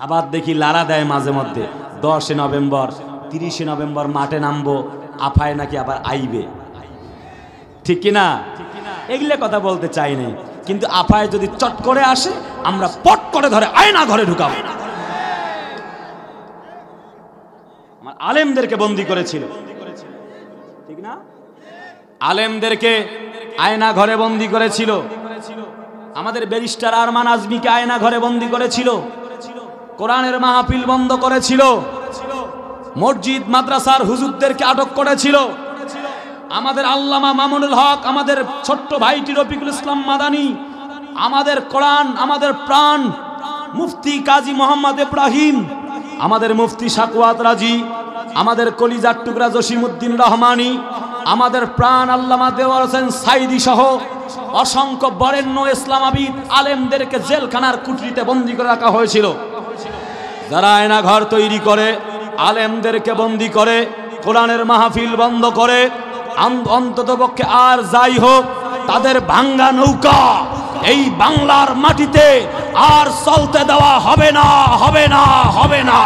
আবার দেখি লারা দেয় মাঝে মধ্যে 10 নভেম্বর 30 নভেম্বর মাঠে নামবো, আফায় নাকি আবার আইবে, ঠিক কিনা? এগুলো কথা বলতে চাই নাই, কিন্তু আফায় যদি চট করে আসে আমরা পট করে ধরে আয়না ঘরে ঢুকাবো। আমার আলেমদেরকে বন্দী করেছিল, ঠিক না? আলেমদেরকে আয়না ঘরে বন্দী করেছিল। আমাদের ব্যারিস্টার আরমান আজমিকে আয়না ঘরে বন্দী করেছিল, কোরআনের মাহফিল বন্ধ করেছিল, মসজিদ মাদ্রাসার হুজুরদেরকে আটক করেছিল। আমাদের আল্লামা মামুনুল হক, আমাদের ছোট্ট ভাইটি রফিকুল ইসলাম মাদানী, আমাদের কোরআন, আমাদের প্রাণ মুফতি কাজী মোহাম্মদ ইব্রাহিম, আমাদের মুফতি সাকুয়াত রাজি, আমাদের কলিজার টুকরা জসিমউদ্দিন রহমানী, আমাদের প্রাণ আল্লামা দেওয়ার হোসেন সাইদি সহ অসংখ্য বরেণ্য ইসলামাবিদ আলেমদেরকে জেলখানার কুঠরিতে বন্দী করে রাখা হয়েছিল। যারা আয়না ঘর তৈরি করে, আলেমদেরকে বন্দী করে, কোরআনের মাহফিল বন্ধ করে, অন্ততপক্ষে আর যাই হোক তাদের ভাঙ্গা নৌকা এই বাংলার মাটিতে আর চলতে দেওয়া হবে না, হবে না, হবে না।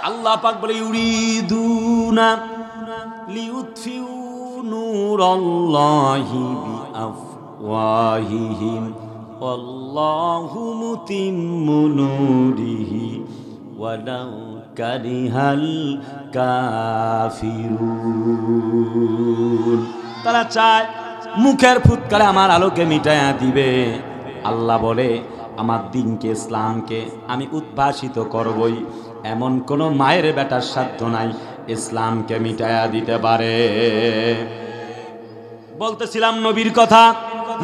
আল্লাহ পাক বলে ইউরিদুনা লিউতফিউ নূরাল্লাহি বিআফওয়াহিহিম ওয়াল্লাহু মুতিম্মু নূরিহি ওয়ালাউ কারিহাল কাফিরুন। তারা চায় মুখের ফুৎকারে আমার আলোকে মিটায়া দিবে। আল্লাহ বলে আমার দিনকে, ইসলামকে আমি উদ্ভাসিত করবই, এমন কোন মায়ের বেটার সাধ্য নাই ইসলামকে মিটায়া দিতে পারে। বলতেছিলাম নবীর কথা,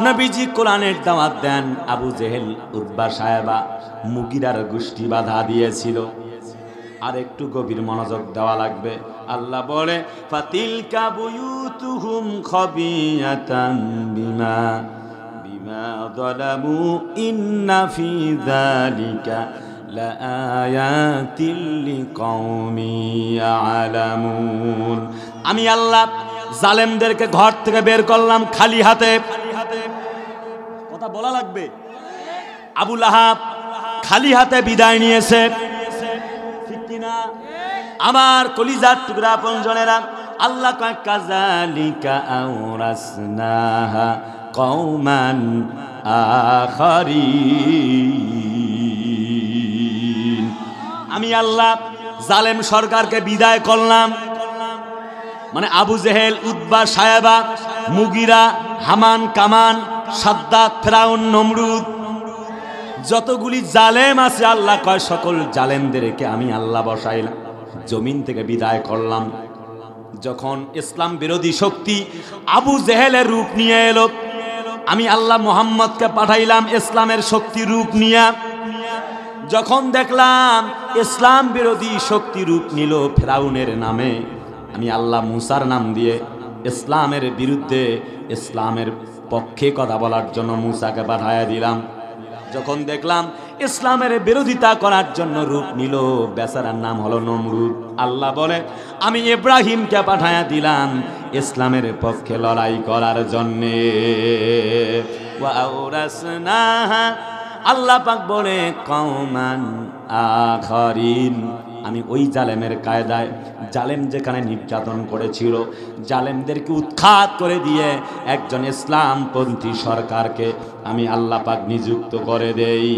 নবীজি কোরআনের দাওয়াত দেন, আবু জেহেল, উতবা সাহেবা, মুগিরার গোষ্ঠী বাধা দিয়েছিল। আর একটু গভীর মনোযোগ দেওয়া লাগবে। আল্লাহ বলে ফাতিলকা বুয়ুতুহুম খাবিয়াতান বিমা যালামু ইন্না ফি যালিকা লাআয়াতিল লিকাওমি ইয়ালামুন। আমি আল্লাহ জালেমদেরকে ঘর থেকে বের করলাম খালি হাতে। কথা বলা লাগবে। আবু লাহাব খালি হাতে বিদায় নিয়েছে, ঠিক কিনা? আমার কলিজার টুকরা আপনজনেরা, আল্লাহ কয় কাযালিকা আওরাসনাহা কওমান আখারিন। আমি আল্লাহ জালেম সরকারকে বিদায় করলাম, মানে আবু জেহেল, উতবা সাহেবা, মুগিরা, হামান, কামান, সাদ্দাত, ফেরাউন, নমরুদ, যতগুলি জালেম আছে আল্লাহ কয় সকল জালেমদেরকে আমি আল্লাহ বসাইলাম, জমিন থেকে বিদায় করলাম। যখন ইসলাম বিরোধী শক্তি আবু জেহেলের রূপ নিয়ে এলো, আমি আল্লাহ মুহাম্মদকে পাঠাইলাম ইসলামের শক্তি রূপ নিয়ে। যখন দেখলাম ইসলাম বিরোধী শক্তি রূপ নিল ফেরাউনের নামে, আমি আল্লাহ মুসার নাম দিয়ে ইসলামের বিরুদ্ধে, ইসলামের পক্ষে কথা বলার জন্য মুসাকে পাঠাইয়া দিলাম। যখন দেখলাম ইসলামের বিরোধিতা করার জন্য রূপ নিল, বেচারার নাম হলো নমরুদ, আল্লাহ বলে আমি ইব্রাহিমকে পাঠাইয়া দিলাম ইসলামের পক্ষে লড়াই করার জন্যে। ওয়া আওরাসনাহা, আল্লাহ পাক বলে কওমান আখারিন। আমি ওই জালেমের কায়দায়, জালেম যেখানে নির্যাতন করেছিল, জালেমদেরকে উৎখাত করে দিয়ে একজন ইসলামপন্থী সরকারকে আমি আল্লাহ পাক নিযুক্ত করে দেই।